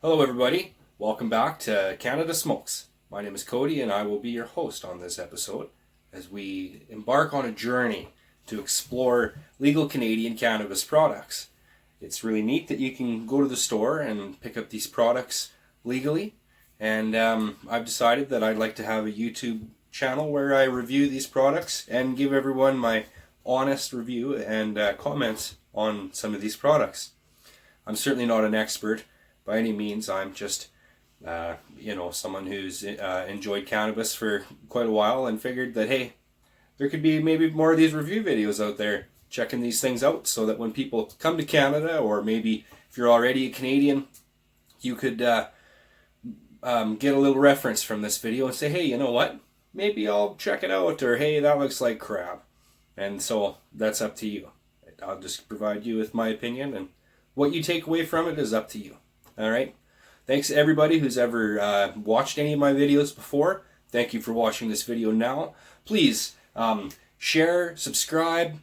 Hello everybody, welcome back to Canada Smokes. My name is Cody and I will be your host on this episode as we embark on a journey to explore legal Canadian cannabis products. It's really neat that you can go to the store and pick up these products legally, and I've decided that I'd like to have a YouTube channel where I review these products and give everyone my honest review and comments on some of these products. I'm certainly not an expert by any means. I'm just, someone who's enjoyed cannabis for quite a while and figured that, hey, there could be maybe more of these review videos out there checking these things out so that when people come to Canada, or maybe if you're already a Canadian, you could get a little reference from this video and say, hey, you know what? Maybe I'll check it out, or hey, that looks like crap. And so that's up to you. I'll just provide you with my opinion, and what you take away from it is up to you. All right. Thanks to everybody who's ever watched any of my videos before. Thank you for watching this video now. Please share, subscribe,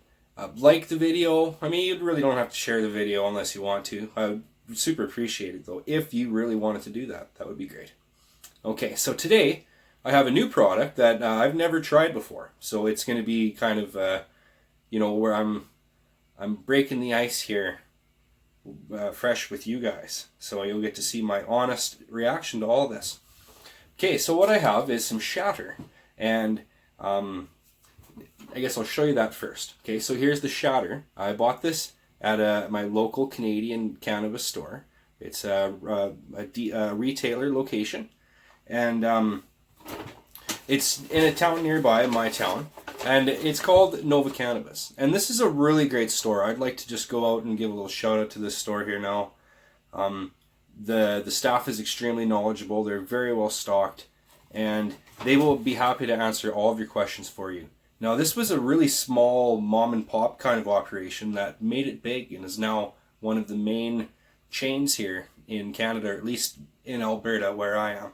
like the video. I mean, you really don't have to share the video unless you want to. I would super appreciate it though. If you really wanted to do that, that would be great. Okay, so today I have a new product that I've never tried before. So it's going to be kind of, where I'm breaking the ice here. Fresh with you guys, so you'll get to see my honest reaction to all this. Okay, so what I have is some Shatter, and I guess I'll show you that first. Okay, so here's the Shatter. I bought this at my local Canadian cannabis store. It's a retailer location, and it's in a town nearby, my town. And it's called Nova Cannabis. And this is a really great store. I'd like to just go out and give a little shout out to this store here now. The staff is extremely knowledgeable. They're very well stocked. And they will be happy to answer all of your questions for you. Now, this was a really small mom and pop kind of operation that made it big and is now one of the main chains here in Canada, or at least in Alberta where I am.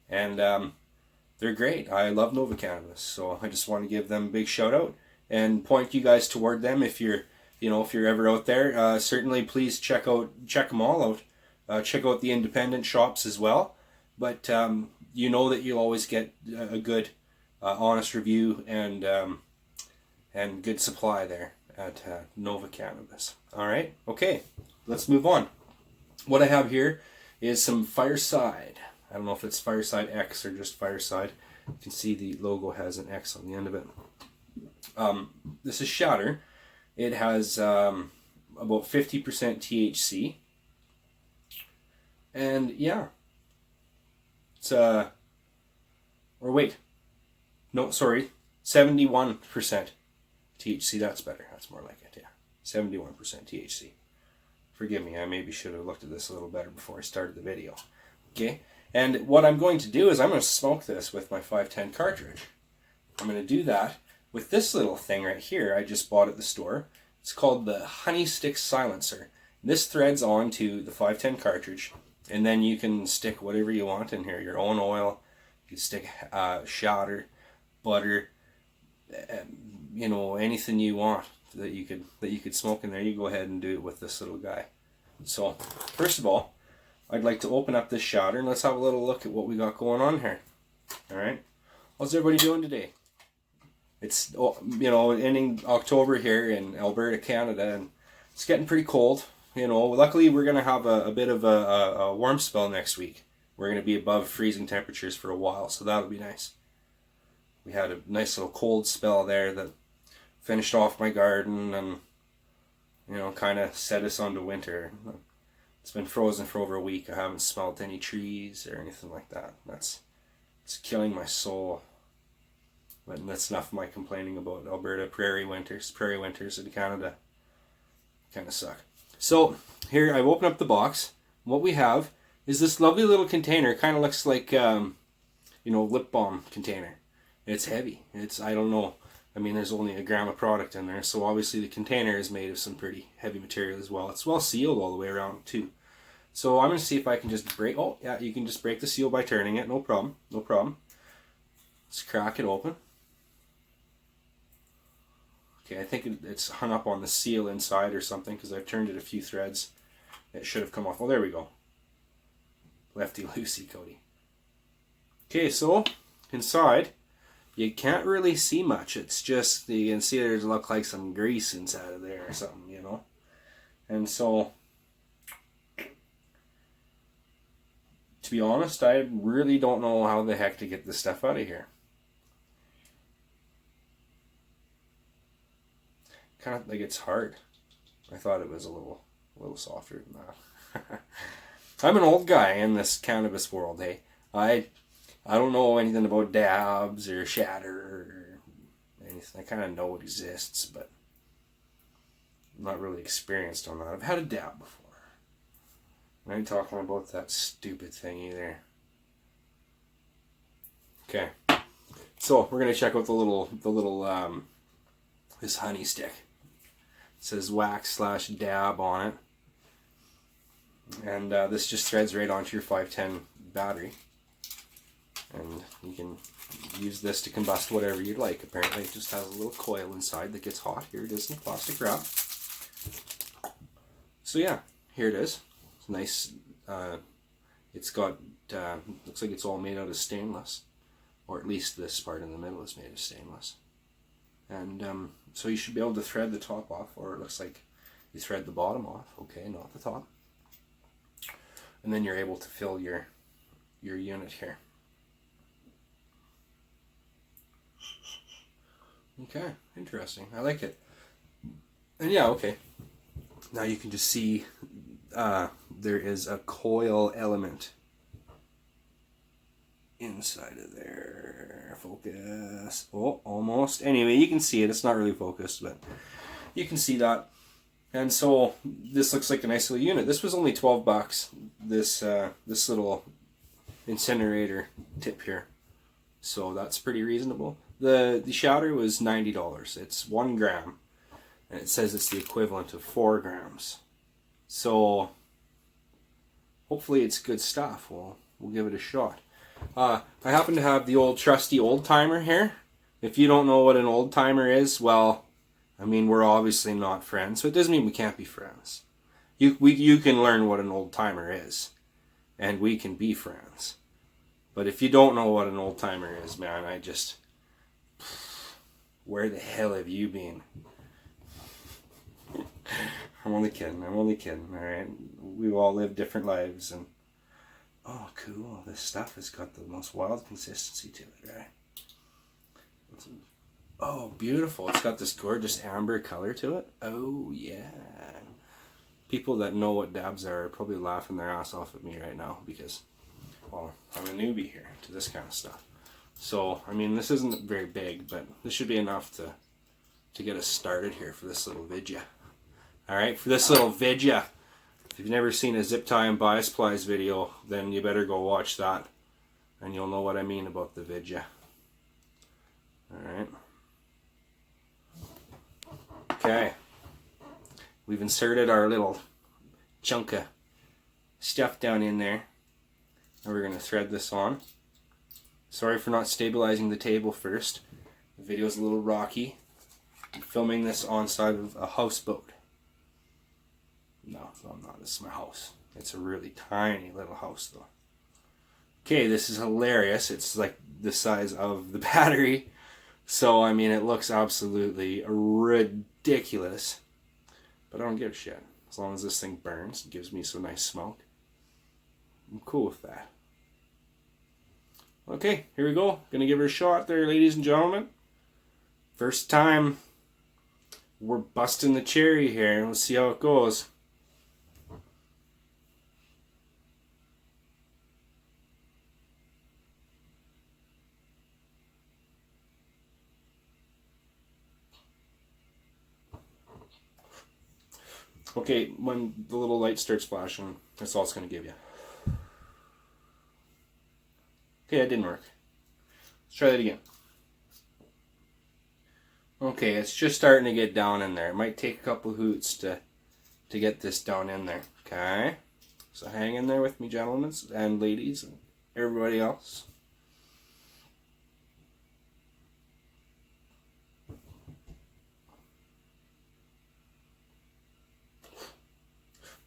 And they're great. I love Nova Cannabis, so I just want to give them a big shout out and point you guys toward them if you're ever out there. Certainly, please check them all out. Check out the independent shops as well. But you know that you'll always get a good, honest review and good supply there at Nova Cannabis. All right, okay, let's move on. What I have here is some Fireside. I don't know if it's Fireside X or just Fireside. You can see the logo has an X on the end of it. This is Shatter. It has about 50% THC. And yeah. It's, 71% THC. That's better. That's more like it, yeah. 71% THC. Forgive me, I maybe should have looked at this a little better before I started the video. Okay? And what I'm going to do is I'm going to smoke this with my 510 cartridge. I'm going to do that with this little thing right here I just bought at the store. It's called the Honey Stick Silencer. This threads onto the 510 cartridge, and then you can stick whatever you want in here. Your own oil, you can stick shatter, butter, anything you want that you could smoke in there. You go ahead and do it with this little guy. So first of all, I'd like to open up this Shatter and let's have a little look at what we got going on here. Alright, how's everybody doing today? It's, ending October here in Alberta, Canada, and it's getting pretty cold. Luckily we're going to have a bit of a warm spell next week. We're going to be above freezing temperatures for a while, so that'll be nice. We had a nice little cold spell there that finished off my garden and, kind of set us on to winter. It's been frozen for over a week. I haven't smelled any trees or anything like that. It's killing my soul. But that's enough of my complaining about Alberta prairie winters. Prairie winters in Canada kind of suck. So here I've opened up the box. What we have is this lovely little container. Kind of looks like lip balm container. It's heavy. I don't know. I mean, there's only a gram of product in there, so obviously the container is made of some pretty heavy material as well. It's well sealed all the way around too. So I'm going to see if I can just break... Oh, yeah, you can just break the seal by turning it. No problem. No problem. Let's crack it open. Okay, I think it's hung up on the seal inside or something because I've turned it a few threads. It should have come off. Oh, there we go. lefty loosey, Cody. Okay, so inside, you can't really see much. It's just, you can see there's look like some grease inside of there or something, you know. And so, to be honest, I really don't know how the heck to get this stuff out of here. Kind of like it's hard. I thought it was a little softer than that. I'm an old guy in this cannabis world, hey. I don't know anything about dabs or shatter or anything. I kind of know it exists, but I'm not really experienced on that. I've had a dab before. I ain't talking about that stupid thing either. Okay, so we're gonna check out the little this honey stick. It says wax/dab on it, and this just threads right onto your 510 battery, and you can use this to combust whatever you'd like. Apparently, it just has a little coil inside that gets hot. Here it is in plastic wrap. So yeah, here it is. It's nice. It's got looks like it's all made out of stainless, or at least this part in the middle is made of stainless. And so you should be able to thread the top off, or it looks like you thread the bottom off. Okay, not the top. And then you're able to fill your unit here. Okay, interesting. I like it. And yeah, okay. Now you can just see there is a coil element inside of there. Focus. Oh, almost. Anyway, you can see it. It's not really focused, but you can see that. And so this looks like a nice little unit. This was only $12. This little incinerator tip here. So that's pretty reasonable. The Shatter was $90. It's 1 gram, and it says it's the equivalent of 4 grams. So hopefully it's good stuff. We'll give it a shot. I happen to have the old trusty old timer here. If you don't know what an old timer is, well, I mean, we're obviously not friends, so it doesn't mean we can't be friends. You can learn what an old timer is, and we can be friends. But if you don't know what an old timer is, man, where the hell have you been? I'm only kidding, alright? We've all lived different lives, and oh, cool. This stuff has got the most wild consistency to it, right? Oh, beautiful. It's got this gorgeous amber color to it. Oh, yeah. People that know what dabs are probably laughing their ass off at me right now because, well, I'm a newbie here to this kind of stuff. So, I mean, this isn't very big, but this should be enough to get us started here for this little vidya. Alright, for this little vidya. If you've never seen a zip tie and bias plies video, then you better go watch that, and you'll know what I mean about the vidya. Alright. Okay. We've inserted our little chunk of stuff down in there, and we're going to thread this on. Sorry for not stabilizing the table first. The video's a little rocky. I'm filming this on side of a houseboat. No, I'm not. This is my house. It's a really tiny little house, though. Okay, this is hilarious. It's like the size of the battery. So, I mean, it looks absolutely ridiculous. But I don't give a shit. As long as this thing burns, it gives me some nice smoke. I'm cool with that. Okay, here we go. Gonna give her a shot there, ladies and gentlemen. First time we're busting the cherry here. Let's see how it goes. Okay, when the little light starts flashing, that's all it's going to give you. Okay, that didn't work. Let's try that again. Okay, it's just starting to get down in there. It might take a couple hoots to get this down in there. Okay, so hang in there with me, gentlemen and ladies and everybody else.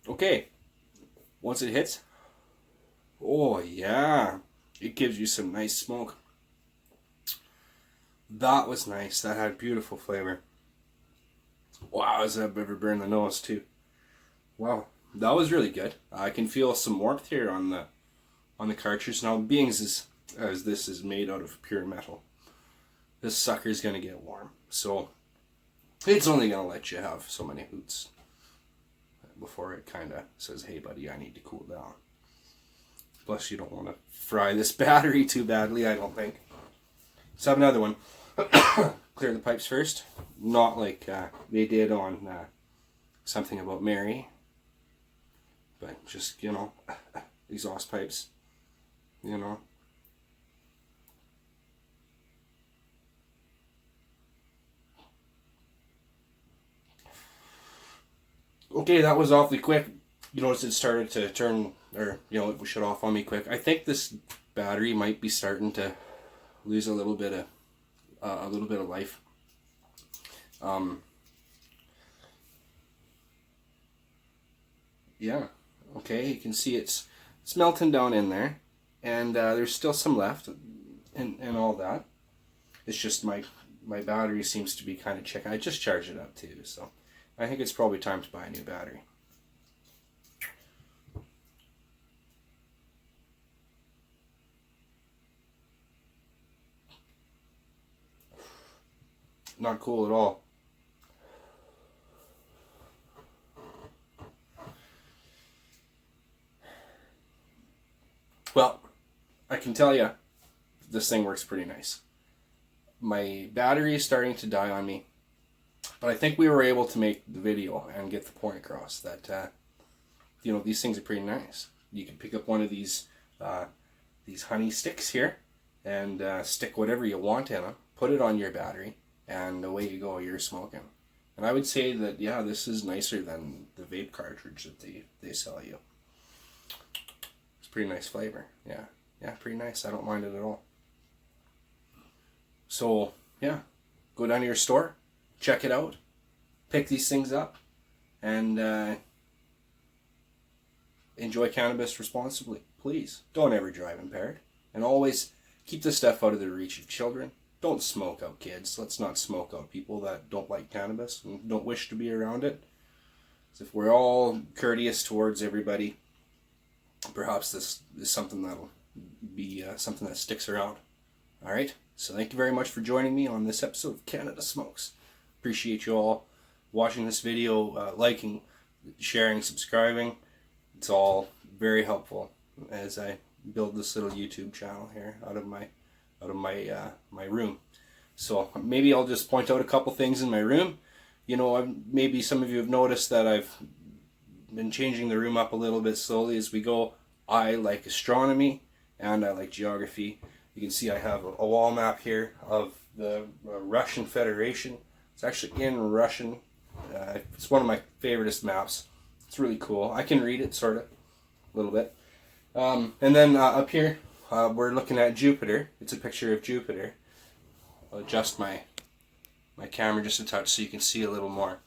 Okay, once it hits, oh Oh yeah, it gives you some nice smoke. That was nice. That had beautiful flavor. Wow, as I've ever burned the nose too. Wow, that was really good. I can feel some warmth here on the cartridge. Now, being as this is made out of pure metal, this sucker's gonna get warm. So it's only gonna let you have so many hoots before it kind of says, "Hey, buddy, I need to cool down." Plus, you don't want to fry this battery too badly, I don't think. Let's have another one. Clear the pipes first. Not like they did on Something About Mary. But just, exhaust pipes. Okay, that was awfully quick. You notice it started to turn, or, it shut off on me quick. I think this battery might be starting to lose a little bit of life. Yeah. Okay, you can see it's melting down in there, and there's still some left, and all that. It's just my battery seems to be kind of checking. I just charged it up too, so I think it's probably time to buy a new battery. Not cool at all. Well, I can tell you, this thing works pretty nice. My battery is starting to die on me, but I think we were able to make the video and get the point across that, these things are pretty nice. You can pick up one of these honey sticks here and stick whatever you want in them, put it on your battery, and away you go, you're smoking. And I would say that, yeah, this is nicer than the vape cartridge that they sell you. It's pretty nice flavor. Yeah, pretty nice. I don't mind it at all. So, yeah, go down to your store, check it out, pick these things up, and enjoy cannabis responsibly. Please, don't ever drive impaired. And always keep this stuff out of the reach of children. Don't smoke out kids. Let's not smoke out people that don't like cannabis and don't wish to be around it. So if we're all courteous towards everybody, perhaps this is something that'll be something that sticks around. All right. So thank you very much for joining me on this episode of Canada Smokes. Appreciate you all watching this video, liking, sharing, subscribing. It's all very helpful as I build this little YouTube channel here out of my room. So maybe I'll just point out a couple things in my room. Maybe some of you have noticed that I've been changing the room up a little bit slowly as we go. I like astronomy and I like geography. You can see I have a wall map here of the Russian Federation. It's actually in Russian. It's one of my favoriteest maps. It's really cool. I can read it, sort of, a little bit. And then up here, we're looking at Jupiter. It's a picture of Jupiter. I'll adjust my camera just a touch so you can see a little more.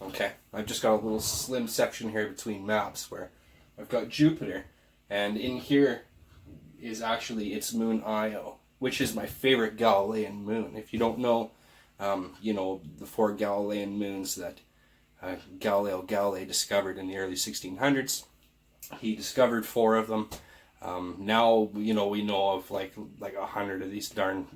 Okay, I've just got a little slim section here between maps where I've got Jupiter, and in here is actually its moon Io, which is my favorite Galilean moon. If you don't know, the 4 Galilean moons that Galileo Galilei discovered in the early 1600s. He discovered 4 of them. Now, we know of like 100 of these darn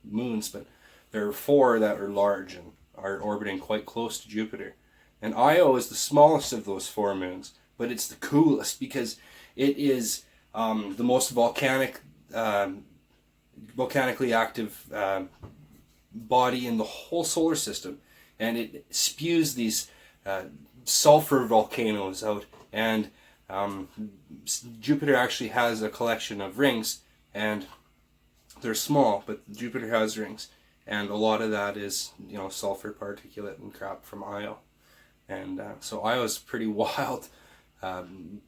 moons, but there are 4 that are large and are orbiting quite close to Jupiter. And Io is the smallest of those 4 moons, but it's the coolest because it is the most volcanically active body in the whole solar system, and it spews these sulfur volcanoes out. And Jupiter actually has a collection of rings, and they're small, but Jupiter has rings, and a lot of that is sulfur particulate and crap from Io. And so Io is a pretty wild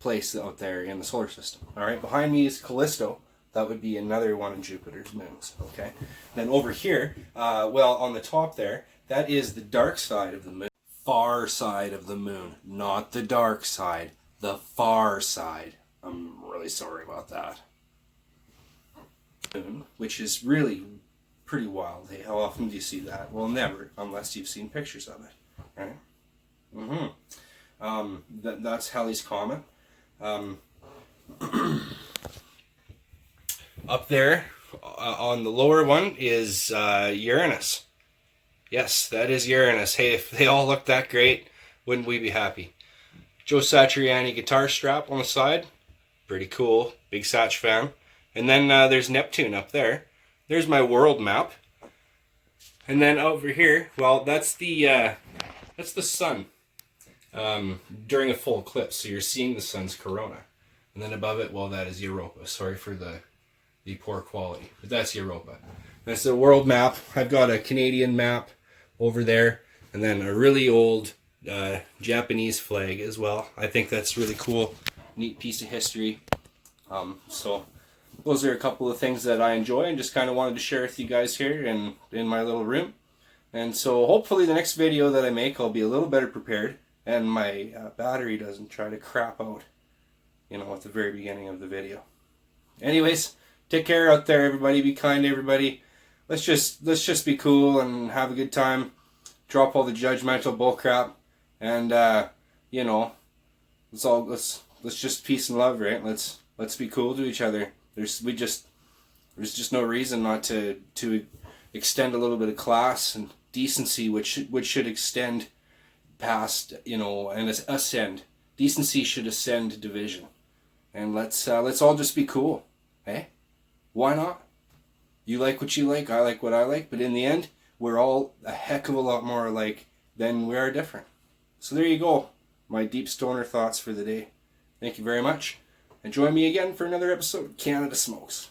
place out there in the solar system. All right, behind me is Callisto. That would be another one of Jupiter's moons. Okay, then over here, on the top there, that is the dark side of the moon. Far side of the moon, not the dark side, the far side. I'm really really sorry about that. Which is really pretty wild. Hey, how often do you see that? Well, never, unless you've seen pictures of it, right? That's Halley's Comet. Up there on the lower one is Uranus. Yes, that is Uranus. Hey, if they all look that great, wouldn't we be happy? Joe Satriani guitar strap on the side. Pretty cool. Big Satch fan. And then there's Neptune up there. There's my world map. And then over here, well, that's the sun during a full eclipse. So you're seeing the sun's corona. And then above it, well, that is Europa. Sorry for the poor quality, but that's Europa. That's the world map. I've got a Canadian map over there, and then a really old Japanese flag as well. I think that's really cool. Neat piece of history. So those are a couple of things that I enjoy and just kind of wanted to share with you guys here in my little room. And so hopefully the next video that I make, I'll be a little better prepared and my battery doesn't try to crap out, at the very beginning of the video. Anyways, take care out there, everybody. Be kind to everybody. Let's just be cool and have a good time. Drop all the judgmental bullcrap, and let's just peace and love, right? Let's be cool to each other. There's just no reason not to extend a little bit of class and decency, which should extend past, and ascend. Decency should ascend division, and let's all just be cool, eh? Why not? You like what you like, I like what I like, but in the end, we're all a heck of a lot more alike than we are different. So there you go, my deep stoner thoughts for the day. Thank you very much, and join me again for another episode of Canada Smokes.